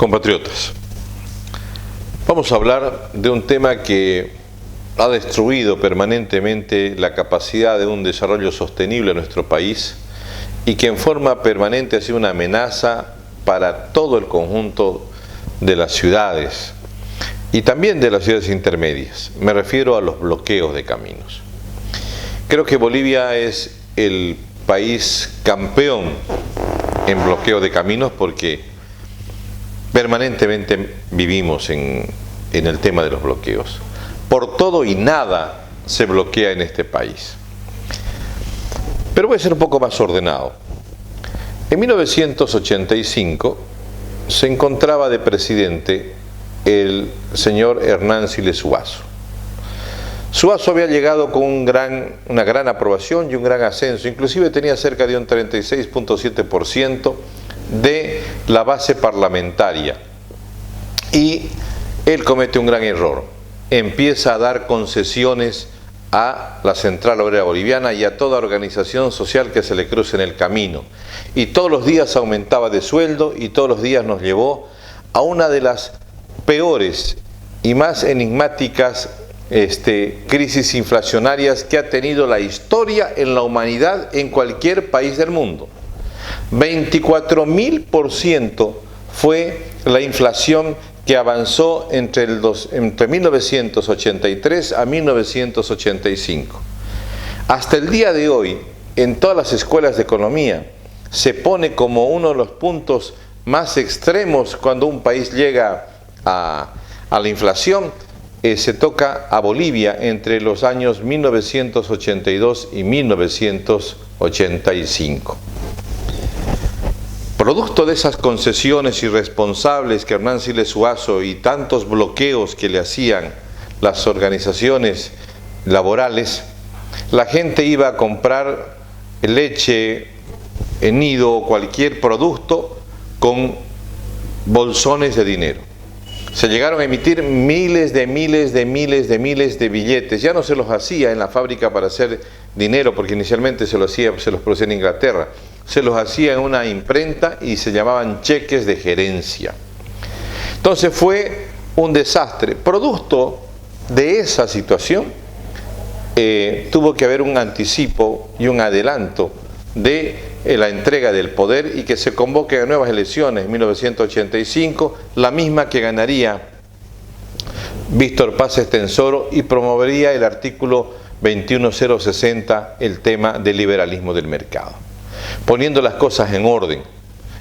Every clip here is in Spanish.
Compatriotas, vamos a hablar de un tema que ha destruido permanentemente la capacidad de un desarrollo sostenible en nuestro país y que en forma permanente ha sido una amenaza para todo el conjunto de las ciudades y también de las ciudades intermedias. Me refiero a los bloqueos de caminos. Creo que Bolivia es el país campeón en bloqueo de caminos porque permanentemente vivimos en el tema de los bloqueos. Por todo y nada se bloquea en este país. Pero voy a ser un poco más ordenado. En 1985 se encontraba de presidente el señor Hernán Siles Zuazo. Zuazo había llegado con una gran aprobación y un gran ascenso, inclusive tenía cerca de un 36.7% de la base parlamentaria. Y él comete un gran error. Empieza a dar concesiones a la Central Obrera Boliviana y a toda organización social que se le cruce en el camino. Y todos los días aumentaba de sueldo y todos los días nos llevó a una de las peores y más enigmáticas crisis inflacionarias que ha tenido la historia en la humanidad en cualquier país del mundo. 24.000% fue la inflación que avanzó entre 1983 a 1985. Hasta el día de hoy, en todas las escuelas de economía, se pone como uno de los puntos más extremos cuando un país llega a la inflación, se toca a Bolivia entre los años 1982 y 1985. Producto de esas concesiones irresponsables que Hernán Siles Zuazo y tantos bloqueos que le hacían las organizaciones laborales, la gente iba a comprar leche, nido o cualquier producto con bolsones de dinero. Se llegaron a emitir miles de billetes. Ya no se los hacía en la fábrica para hacer dinero, porque inicialmente se los producía en Inglaterra. Se los hacía en una imprenta y se llamaban cheques de gerencia. Entonces fue un desastre. Producto de esa situación, tuvo que haber un anticipo y un adelanto de la entrega del poder y que se convoque a nuevas elecciones en 1985, la misma que ganaría Víctor Paz Estenssoro y promovería el artículo 21060, el tema del liberalismo del mercado, poniendo las cosas en orden.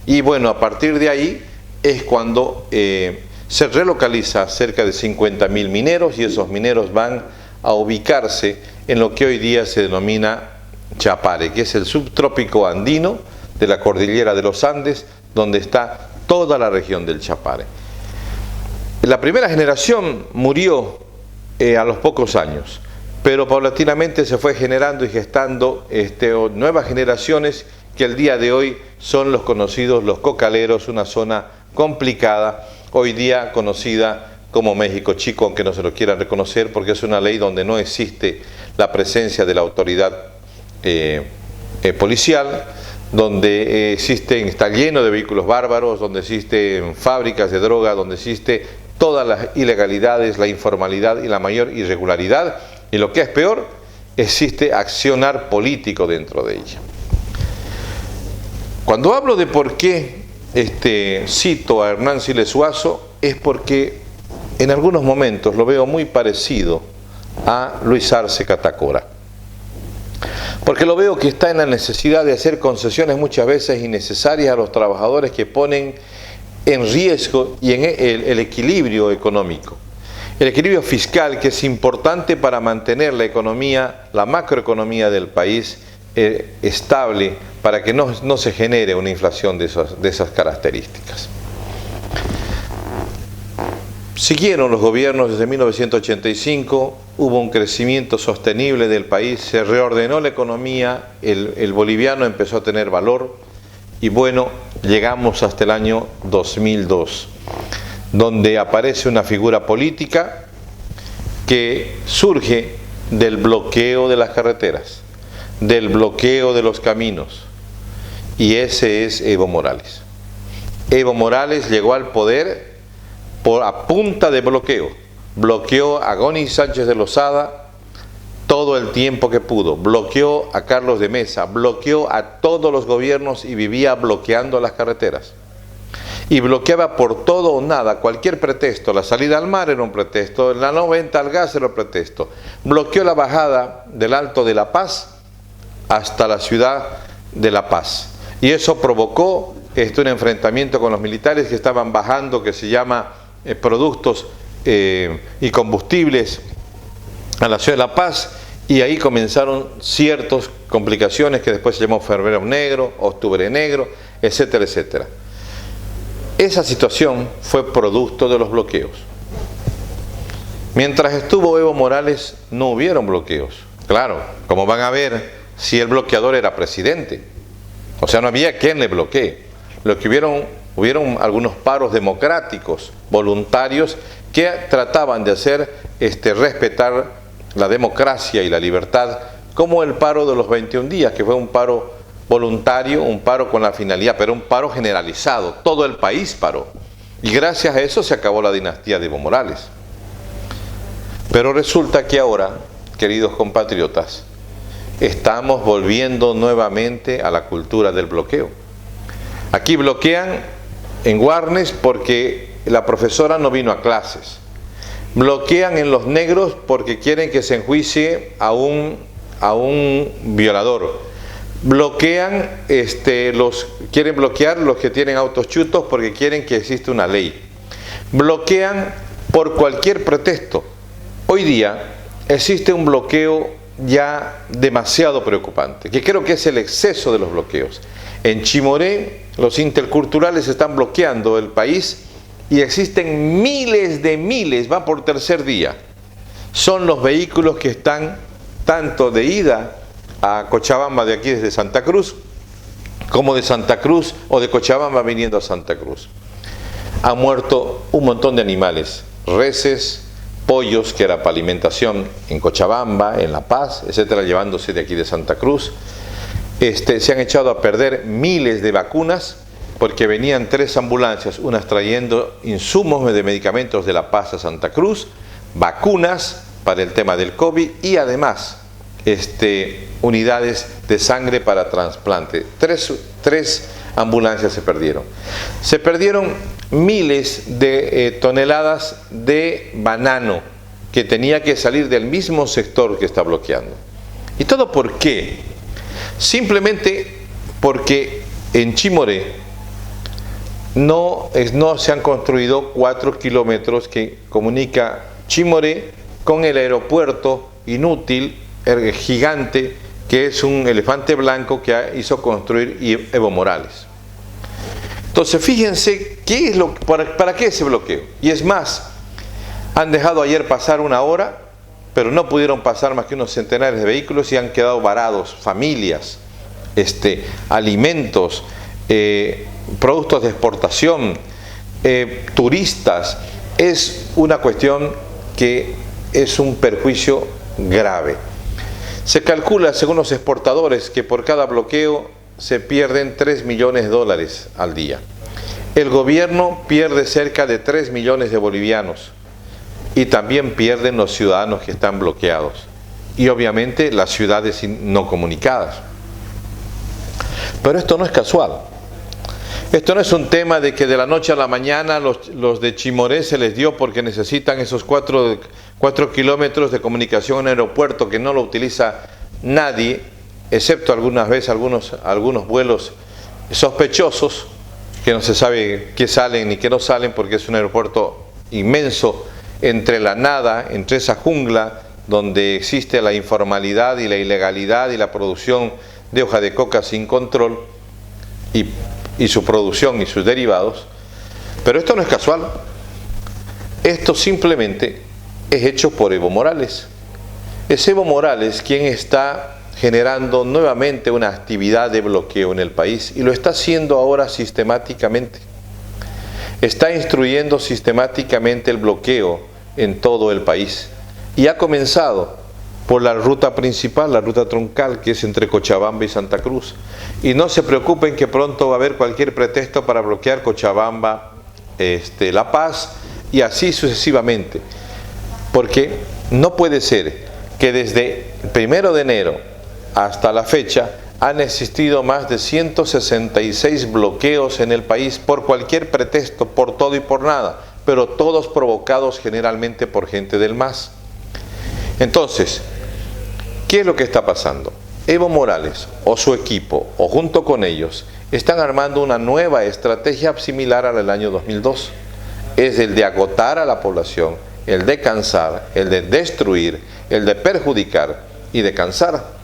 Y bueno, a partir de ahí es cuando se relocaliza cerca de 50.000 mineros y esos mineros van a ubicarse en lo que hoy día se denomina Chapare, que es el subtrópico andino de la cordillera de los Andes, donde está toda la región del Chapare. La primera generación murió a los pocos años, pero paulatinamente se fue generando y gestando nuevas generaciones que el día de hoy son los conocidos los cocaleros, una zona complicada, hoy día conocida como México Chico, aunque no se lo quieran reconocer porque es una ley donde no existe la presencia de la autoridad policial, donde está lleno de vehículos bárbaros, donde existen fábricas de droga, donde existe todas las ilegalidades, la informalidad y la mayor irregularidad, y lo que es peor, existe accionar político dentro de ella. Cuando hablo de por qué cito a Hernán Siles Zuazo, es porque en algunos momentos lo veo muy parecido a Luis Arce Catacora. Porque lo veo que está en la necesidad de hacer concesiones muchas veces innecesarias a los trabajadores que ponen en riesgo y en el equilibrio económico. El equilibrio fiscal, que es importante para mantener la economía, la macroeconomía del país estable, para que no se genere una inflación de esas características. Siguieron los gobiernos desde 1985, hubo un crecimiento sostenible del país, se reordenó la economía, el boliviano empezó a tener valor y bueno, llegamos hasta el año 2002, donde aparece una figura política que surge del bloqueo de las carreteras, del bloqueo de los caminos, y ese es Evo Morales. Evo Morales llegó al poder a punta de bloqueo. Bloqueó a Goni Sánchez de Lozada todo el tiempo que pudo, bloqueó a Carlos de Mesa, bloqueó a todos los gobiernos y vivía bloqueando las carreteras. Y bloqueaba por todo o nada, cualquier pretexto. La salida al mar era un pretexto, la no venta al gas era un pretexto. Bloqueó la bajada del Alto de La Paz hasta la ciudad de La Paz. Y eso provocó un enfrentamiento con los militares que estaban bajando, que se llama productos y combustibles a la ciudad de La Paz, y ahí comenzaron ciertas complicaciones que después se llamó Febrero Negro, Octubre Negro, etcétera, etcétera. Esa situación fue producto de los bloqueos. Mientras estuvo Evo Morales no hubieron bloqueos. Claro, como van a ver, si el bloqueador era presidente. O sea, no había quien le bloquee. Lo que hubieron algunos paros democráticos, voluntarios, que trataban de hacer respetar la democracia y la libertad, como el paro de los 21 días, que fue un paro voluntario, un paro con la finalidad, pero un paro generalizado, todo el país paró. Y gracias a eso se acabó la dinastía de Evo Morales. Pero resulta que ahora, queridos compatriotas, estamos volviendo nuevamente a la cultura del bloqueo. Aquí bloquean en Guarnes porque la profesora no vino a clases. Bloquean en Los Negros porque quieren que se enjuicie a un violador. Bloquean, quieren bloquear los que tienen autos chutos porque quieren que exista una ley. Bloquean por cualquier pretexto. Hoy día existe un bloqueo ya demasiado preocupante, que creo que es el exceso de los bloqueos. En Chimoré, los interculturales están bloqueando el país y existen miles, va por tercer día. Son los vehículos que están tanto de ida a Cochabamba de aquí desde Santa Cruz, como de Santa Cruz o de Cochabamba viniendo a Santa Cruz. Han muerto un montón de animales, reses, pollos, que era para alimentación en Cochabamba, en La Paz, etcétera, llevándose de aquí de Santa Cruz. Se han echado a perder miles de vacunas porque venían 3 ambulancias, unas trayendo insumos de medicamentos de La Paz a Santa Cruz, vacunas para el tema del COVID y además unidades de sangre para trasplante. 3 ambulancias se perdieron. Se perdieron miles de toneladas de banano que tenía que salir del mismo sector que está bloqueando. ¿Y todo por qué? Simplemente porque en Chimoré no se han construido 4 kilómetros que comunica Chimoré con el aeropuerto inútil, gigante, que es un elefante blanco que hizo construir Evo Morales. Entonces fíjense para qué ese bloqueo. Y es más, han dejado ayer pasar 1 hora, pero no pudieron pasar más que unos centenares de vehículos y han quedado varados familias, alimentos, productos de exportación, turistas. Es una cuestión que es un perjuicio grave. Se calcula, según los exportadores, que por cada bloqueo se pierden $3 millones al día. El gobierno pierde cerca de 3 millones de bolivianos y también pierden los ciudadanos que están bloqueados y obviamente las ciudades no comunicadas. Pero esto no es casual. Esto no es un tema de que de la noche a la mañana los de Chimoré se les dio porque necesitan esos 4 kilómetros de comunicación en aeropuerto que no lo utiliza nadie, excepto algunas veces algunos vuelos sospechosos que no se sabe qué salen ni qué no salen porque es un aeropuerto inmenso entre la nada, entre esa jungla donde existe la informalidad y la ilegalidad y la producción de hoja de coca sin control y su producción y sus derivados. Pero esto no es casual. Esto simplemente es hecho por Evo Morales. Es Evo Morales quien está generando nuevamente una actividad de bloqueo en el país y lo está haciendo ahora sistemáticamente. Está instruyendo sistemáticamente el bloqueo en todo el país y ha comenzado por la ruta principal, la ruta troncal, que es entre Cochabamba y Santa Cruz. Y no se preocupen que pronto va a haber cualquier pretexto para bloquear Cochabamba, La Paz y así sucesivamente. Porque no puede ser que desde el 1 de enero hasta la fecha han existido más de 166 bloqueos en el país por cualquier pretexto, por todo y por nada, pero todos provocados generalmente por gente del MAS. Entonces, ¿qué es lo que está pasando? Evo Morales o su equipo, o junto con ellos, están armando una nueva estrategia similar a la del año 2002. Es el de agotar a la población, el de cansar, el de destruir, el de perjudicar y de cansar.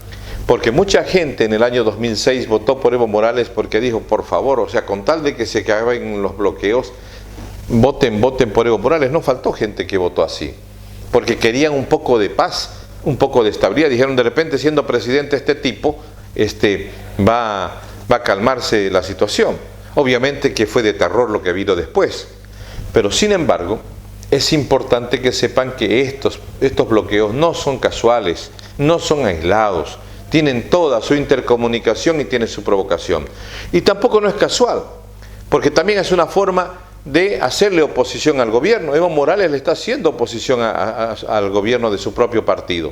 Porque mucha gente en el año 2006 votó por Evo Morales porque dijo, por favor, o sea, con tal de que se acaben los bloqueos, voten por Evo Morales. No faltó gente que votó así, porque querían un poco de paz, un poco de estabilidad. Dijeron, de repente, siendo presidente este tipo, va a calmarse la situación. Obviamente que fue de terror lo que ha habido después. Pero sin embargo, es importante que sepan que estos bloqueos no son casuales, no son aislados, tienen toda su intercomunicación y tienen su provocación. Y tampoco no es casual, porque también es una forma de hacerle oposición al gobierno. Evo Morales le está haciendo oposición al gobierno de su propio partido.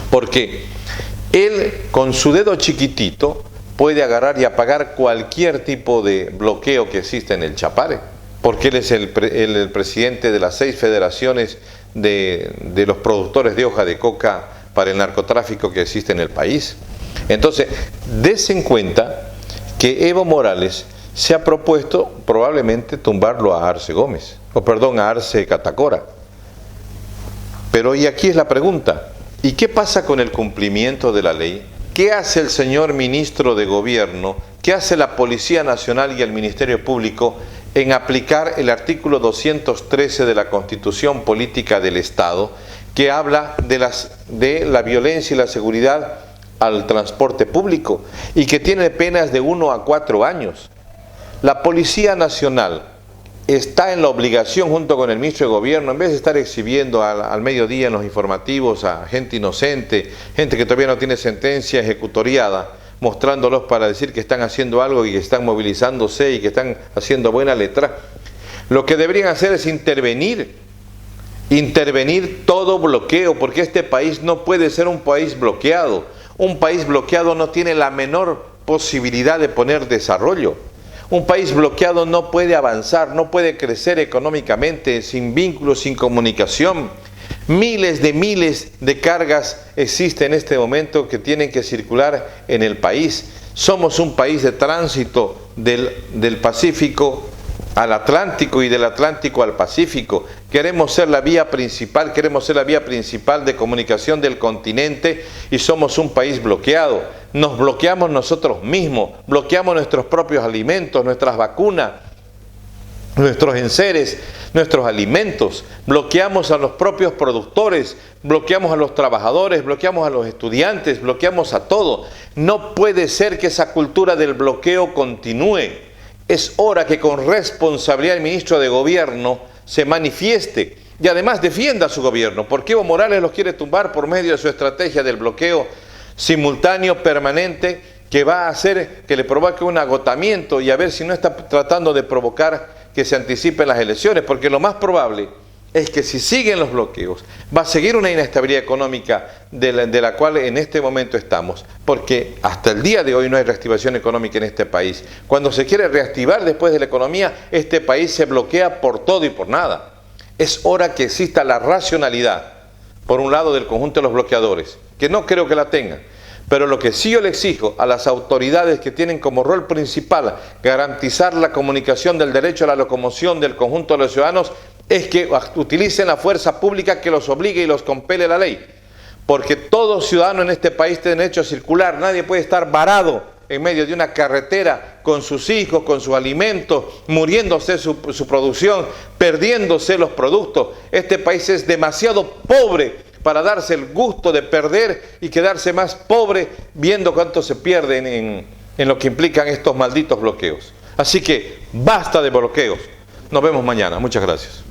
Porque él, con su dedo chiquitito, puede agarrar y apagar cualquier tipo de bloqueo que exista en el Chapare. Porque él es el presidente de las 6 federaciones de los productores de hoja de coca para el narcotráfico que existe en el país. Entonces, dense en cuenta que Evo Morales se ha propuesto probablemente tumbarlo a Arce a Arce Catacora. Pero y aquí es la pregunta, ¿y qué pasa con el cumplimiento de la ley? ¿Qué hace el señor ministro de Gobierno? ¿Qué hace la Policía Nacional y el Ministerio Público en aplicar el artículo 213 de la Constitución Política del Estado, que habla de la violencia y la seguridad al transporte público y que tiene penas de 1 a 4 años? La Policía Nacional está en la obligación, junto con el ministro de Gobierno, en vez de estar exhibiendo al mediodía en los informativos a gente inocente, gente que todavía no tiene sentencia ejecutoriada, mostrándolos para decir que están haciendo algo y que están movilizándose y que están haciendo buena letra. Lo que deberían hacer es intervenir todo bloqueo, porque este país no puede ser un país bloqueado. Un país bloqueado no tiene la menor posibilidad de poner desarrollo. Un país bloqueado no puede avanzar, no puede crecer económicamente, sin vínculos, sin comunicación. Miles de cargas existen en este momento que tienen que circular en el país. Somos un país de tránsito del Pacífico al Atlántico y del Atlántico al Pacífico. Queremos ser la vía principal de comunicación del continente y somos un país bloqueado. Nos bloqueamos nosotros mismos, bloqueamos nuestros propios alimentos, nuestras vacunas, nuestros enseres, nuestros alimentos, bloqueamos a los propios productores, bloqueamos a los trabajadores, bloqueamos a los estudiantes, bloqueamos a todo. No puede ser que esa cultura del bloqueo continúe. Es hora que con responsabilidad el ministro de Gobierno se manifieste y además defienda a su gobierno, porque Evo Morales los quiere tumbar por medio de su estrategia del bloqueo simultáneo, permanente, que va a hacer que le provoque un agotamiento y a ver si no está tratando de provocar que se anticipen las elecciones, porque lo más probable es que si siguen los bloqueos, va a seguir una inestabilidad económica de la cual en este momento estamos, porque hasta el día de hoy no hay reactivación económica en este país. Cuando se quiere reactivar después de la economía, este país se bloquea por todo y por nada. Es hora que exista la racionalidad, por un lado, del conjunto de los bloqueadores, que no creo que la tengan. Pero lo que sí yo le exijo a las autoridades que tienen como rol principal garantizar la comunicación del derecho a la locomoción del conjunto de los ciudadanos es que utilicen la fuerza pública que los obligue y los compele la ley. Porque todo ciudadano en este país tiene derecho a circular, nadie puede estar varado en medio de una carretera con sus hijos, con sus alimentos, muriéndose su producción, perdiéndose los productos. Este país es demasiado pobre para darse el gusto de perder y quedarse más pobre viendo cuánto se pierden en lo que implican estos malditos bloqueos. Así que basta de bloqueos. Nos vemos mañana. Muchas gracias.